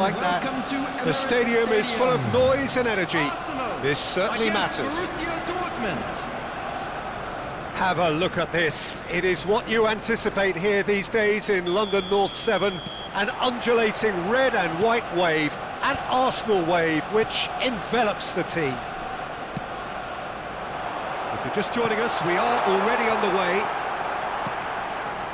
Like that, the stadium is full of noise and energy. This certainly matters. Have a look at this. It is what you anticipate here these days in London North 7. An undulating red and white wave, an Arsenal wave which envelops the team. If you're just joining us, we are already underway.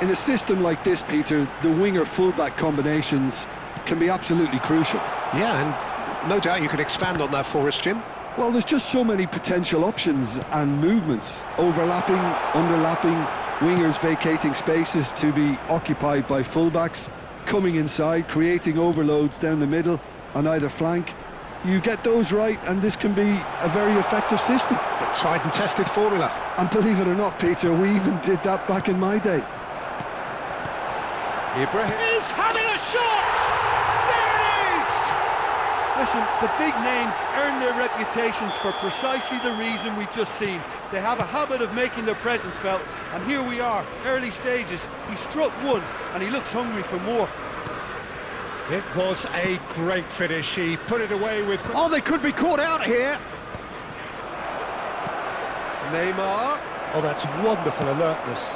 In a system like this, Peter, the winger-fullback combinations can be absolutely crucial. Yeah, and no doubt you can expand on that for us, Jim. Well, there's just so many potential options and movements. Overlapping, underlapping, wingers vacating spaces to be occupied by fullbacks, coming inside, creating overloads down the middle on either flank. You get those right, and this can be a very effective system. A tried and tested formula. And believe it or not, Peter, we even did that back in my day. Ibrahim is having a shot! Listen, the big names earn their reputations for precisely the reason we've just seen. They have a habit of making their presence felt, and here we are, early stages. He struck one, and he looks hungry for more. It was a great finish. He put it away with... Oh, they could be caught out here! Neymar. Oh, that's wonderful alertness.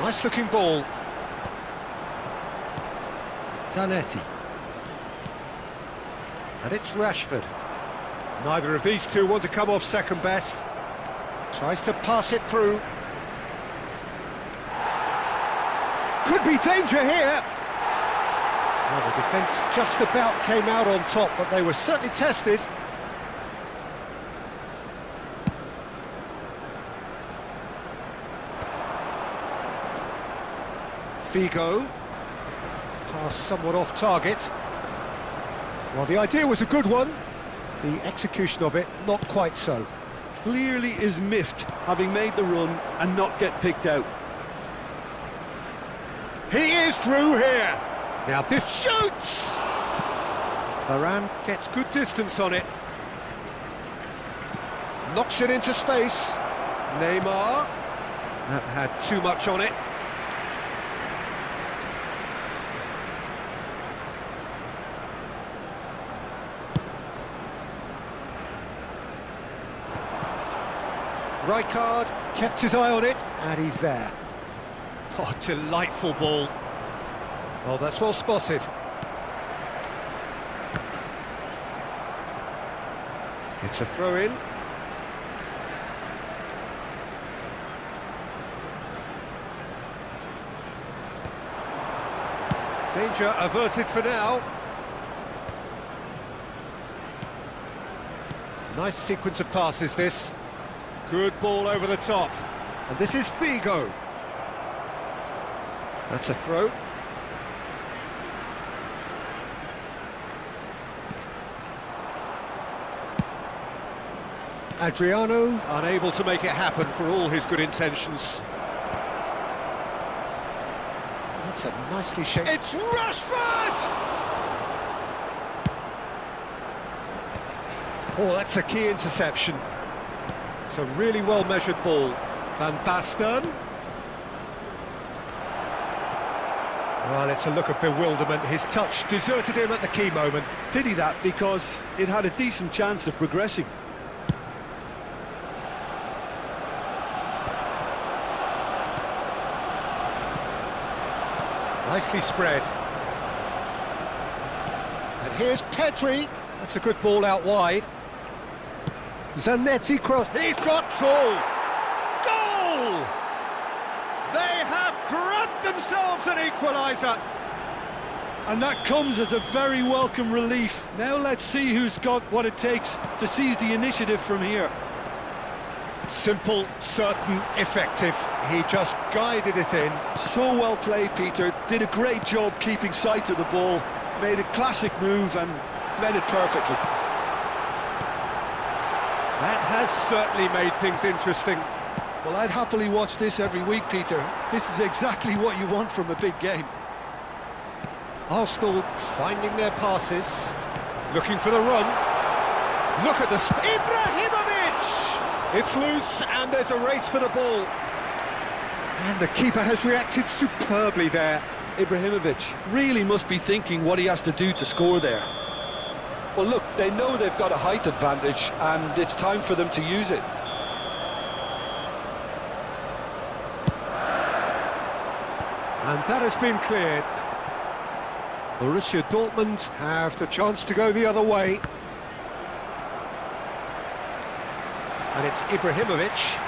Nice-looking ball. Zanetti. And it's Rashford. Neither of these two want to come off second best. Tries to pass it through. Could be danger here. Well, the defence just about came out on top, but they were certainly tested. Figo. Pass somewhat off target. Well, the idea was a good one. The execution of it, not quite so. Clearly is miffed, having made the run and not get picked out. He is through here. Now this shoots! Varane gets good distance on it. Knocks it into space. Neymar. That had too much on it. Rijkaard kept his eye on it, and he's there. Oh, delightful ball. Oh, that's well spotted. It's a throw-in. Danger averted for now. Nice sequence of passes, this. Good ball over the top. And this is Figo. That's a throw. Adriano unable to make it happen for all his good intentions. That's a nicely shaped... It's Rashford! Oh, that's a key interception. It's a really well-measured ball. Van Basten. Well, it's a look of bewilderment. His touch deserted him at the key moment. Did he that? Because it had a decent chance of progressing. Nicely spread. And here's Pedri. That's a good ball out wide. Zanetti cross. He's got two. Goal! They have grabbed themselves an equaliser. And that comes as a very welcome relief. Now let's see who's got what it takes to seize the initiative from here. Simple, certain, effective. He just guided it in. So well played, Peter. Did a great job keeping sight of the ball. Made a classic move and read it perfectly. That has certainly made things interesting. Well, I'd happily watch this every week, Peter. This is exactly what you want from a big game. Arsenal finding their passes, looking for the run. Look at the... Ibrahimovic! It's loose, and there's a race for the ball. And the keeper has reacted superbly there. Ibrahimovic really must be thinking what he has to do to score there. Well, look, they know they've got a height advantage, and it's time for them to use it. And that has been cleared. Borussia Dortmund have the chance to go the other way. And it's Ibrahimovic.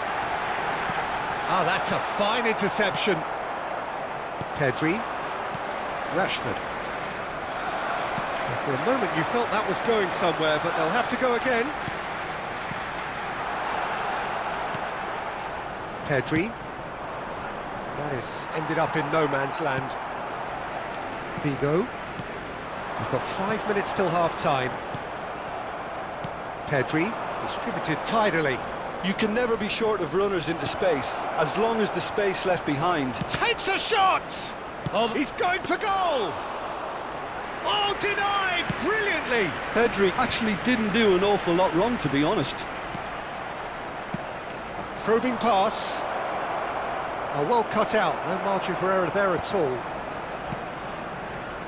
Ah, that's a fine interception. Pedri. Rashford. And for a moment you felt that was going somewhere, but they'll have to go again. Pedri. That has ended up in no man's land. Figo. We've got 5 minutes till half-time. Pedri, distributed tidily. You can never be short of runners into space, as long as the space left behind. Takes a shot! Oh, he's going for goal! Oh, denied! Brilliantly! Pedri actually didn't do an awful lot wrong, to be honest. Probing pass. Oh, well cut out. No margin for error there at all.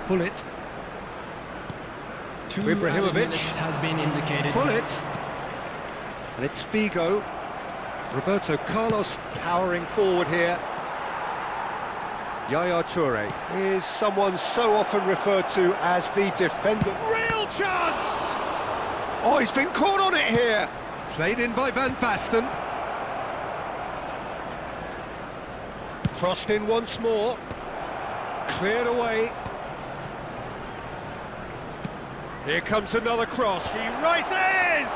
Pull it. Ibrahimovic has been indicated. Pull it. And it's Figo. Roberto Carlos powering forward here. Yaya Toure is someone so often referred to as the defender. Real chance! Oh, he's been caught on it here. Played in by Van Basten. Crossed in once more. Cleared away. Here comes another cross. He rises!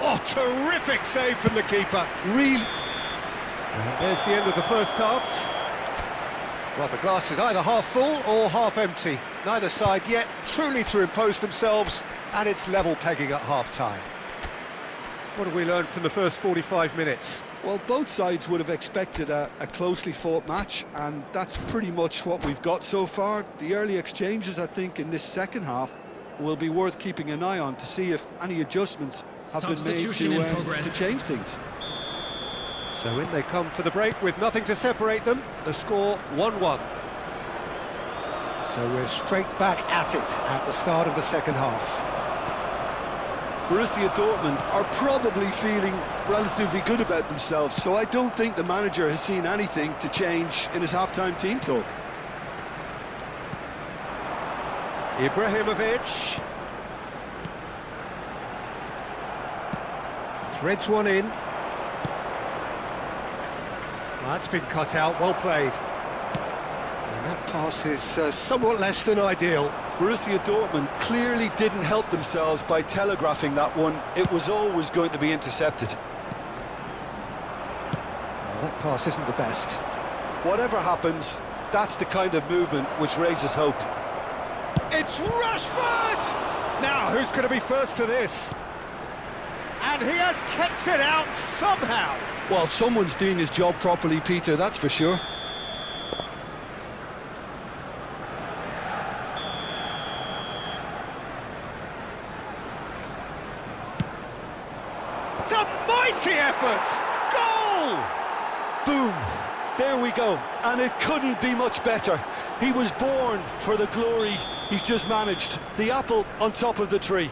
Oh, terrific save from the keeper. Really. And there's the end of the first half. Well, the glass is either half full or half empty. Neither side yet truly to impose themselves, and it's level pegging at half-time. What have we learned from the first 45 minutes? Well, both sides would have expected a closely fought match, and that's pretty much what we've got so far. The early exchanges, I think, in this second half will be worth keeping an eye on to see if any adjustments have been made to change things. So in they come for the break with nothing to separate them. The score 1-1. So we're straight back at it at the start of the second half. Borussia Dortmund are probably feeling relatively good about themselves, so I don't think the manager has seen anything to change in his half-time team talk. Ibrahimovic. Threads one in. That's been cut out, well played. And that pass is somewhat less than ideal. Borussia Dortmund clearly didn't help themselves by telegraphing that one. It was always going to be intercepted. Well, that pass isn't the best. Whatever happens, that's the kind of movement which raises hope. It's Rashford! Now, who's going to be first to this? And he has kept it out somehow. Well, someone's doing his job properly, Peter, that's for sure. It's a mighty effort! Goal! Boom! There we go, and it couldn't be much better. He was born for the glory he's just managed. The apple on top of the tree.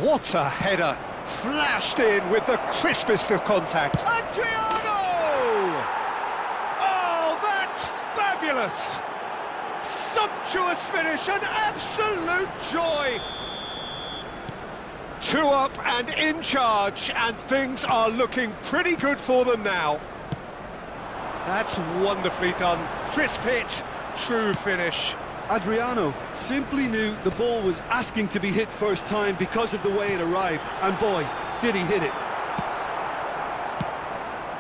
What a header! Flashed in with the crispest of contact. ADRIANO! Oh, that's fabulous! Sumptuous finish, an absolute joy! 2 up and in charge, and things are looking pretty good for them now. That's wonderfully done. Crisp hit, true finish. Adriano simply knew the ball was asking to be hit first time because of the way it arrived, and boy, did he hit it.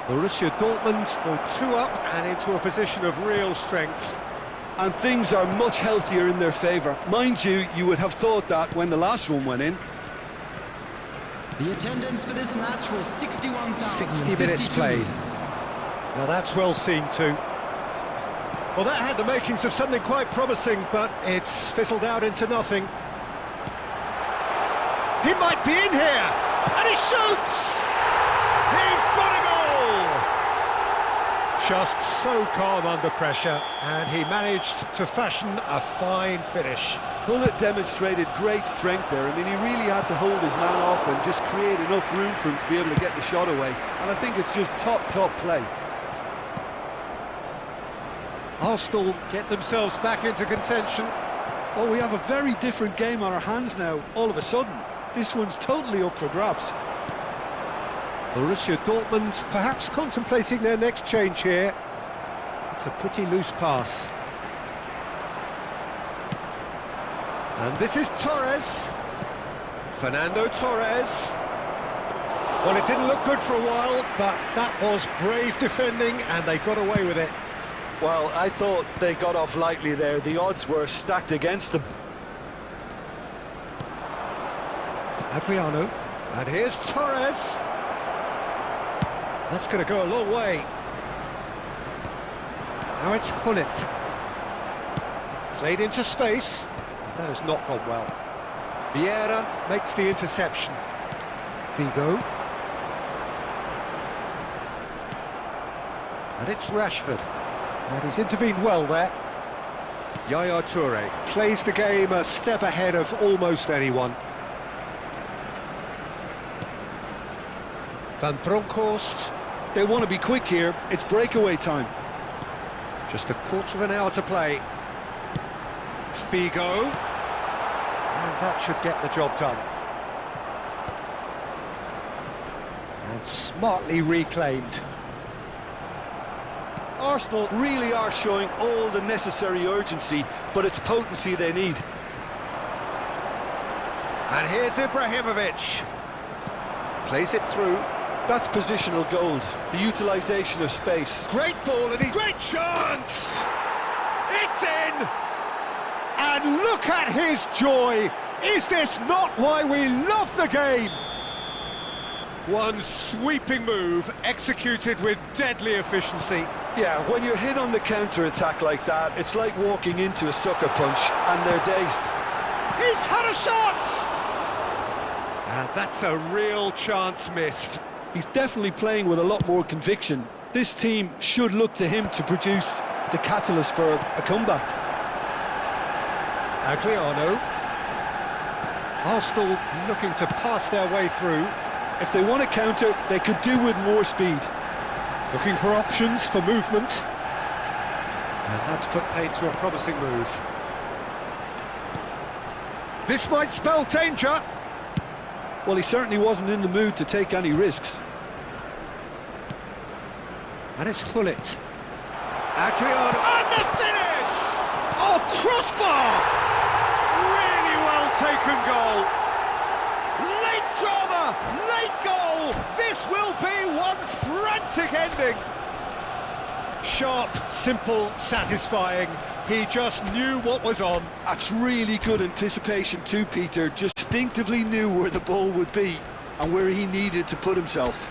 Borussia Dortmund go 2 up and into a position of real strength. And things are much healthier in their favour. Mind you, you would have thought that when the last one went in. The attendance for this match was 61,000. 60 minutes played. Now that's well seen too. Well, that had the makings of something quite promising, but it's fizzled out into nothing. He might be in here, and he shoots! He's got a goal! Just so calm under pressure, and he managed to fashion a fine finish. Hullet demonstrated great strength there. I mean, he really had to hold his man off and just create enough room for him to be able to get the shot away. And I think it's just top play. Arsenal get themselves back into contention. Oh, we have a very different game on our hands now, all of a sudden. This one's totally up for grabs. Borussia Dortmund perhaps contemplating their next change here. It's a pretty loose pass. And this is Torres. Fernando Torres. Well, it didn't look good for a while, but that was brave defending and they got away with it. Well, I thought they got off lightly there. The odds were stacked against them. Adriano. And here's Torres. That's going to go a long way. Now it's Hullet. Played into space. That has not gone well. Vieira makes the interception. Figo. And it's Rashford. And he's intervened well there. Yaya Toure plays the game a step ahead of almost anyone. Van Bronckhorst. They want to be quick here. It's breakaway time. Just a quarter of an hour to play. Figo. And that should get the job done. And smartly reclaimed. Arsenal really are showing all the necessary urgency, but it's potency they need. And here's Ibrahimovic. Plays it through. That's positional gold, the utilisation of space. Great ball and great chance! It's in! And look at his joy! Is this not why we love the game? One sweeping move executed with deadly efficiency. Yeah, when you're hit on the counter-attack like that, it's like walking into a sucker punch and they're dazed. He's had a shot! And that's a real chance missed. He's definitely playing with a lot more conviction. This team should look to him to produce the catalyst for a comeback. Adriano. Arsenal looking to pass their way through. If they want to counter, they could do with more speed. Looking for options for movement. And that's put paid to a promising move. This might spell danger. Well, he certainly wasn't in the mood to take any risks. And it's Hullet. Adriano. And the finish! Oh, crossbar! Really well taken goal. Late drama, late goal. This will be one frantic ending. Sharp, simple, satisfying. He just knew what was on. That's really good anticipation too, Peter. Just instinctively knew where the ball would be and where he needed to put himself.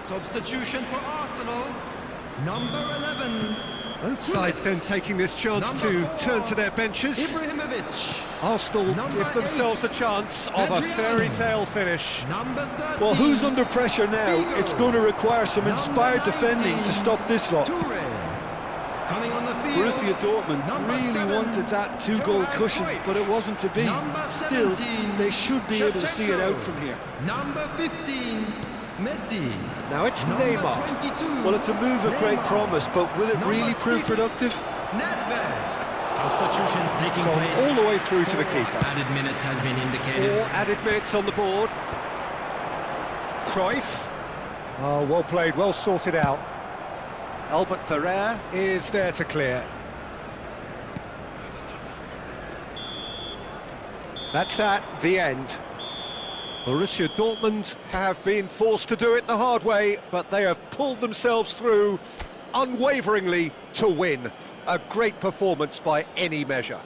Substitution for Arsenal, number 11. Both sides then taking this chance to turn to their benches. Ibrahimovic. Arsenal Number give themselves a chance of a fairy tale finish. Number 13. Well, who's under pressure now? Figo. It's going to require some inspired defending to stop this lot. Toure. Coming on the field. Borussia Dortmund Number really 7, wanted that two-goal Johan cushion, Cruyff. but it wasn't to be. Number Still, 17, they should be able to see it out from here. Number 15, Messi. Now it's Number Neymar. 22. Well, it's a move of great Neymar. promise, but will it Number really prove 6, productive? Nedved. Substitutions taking Gone place. all the way through to the keeper. Added minutes has been indicated. 4 added minutes on the board. Cruyff. Oh, well played, well sorted out. Albert Ferrer is there to clear. That's that, the end. Borussia Dortmund have been forced to do it the hard way, but they have pulled themselves through unwaveringly to win. A great performance by any measure.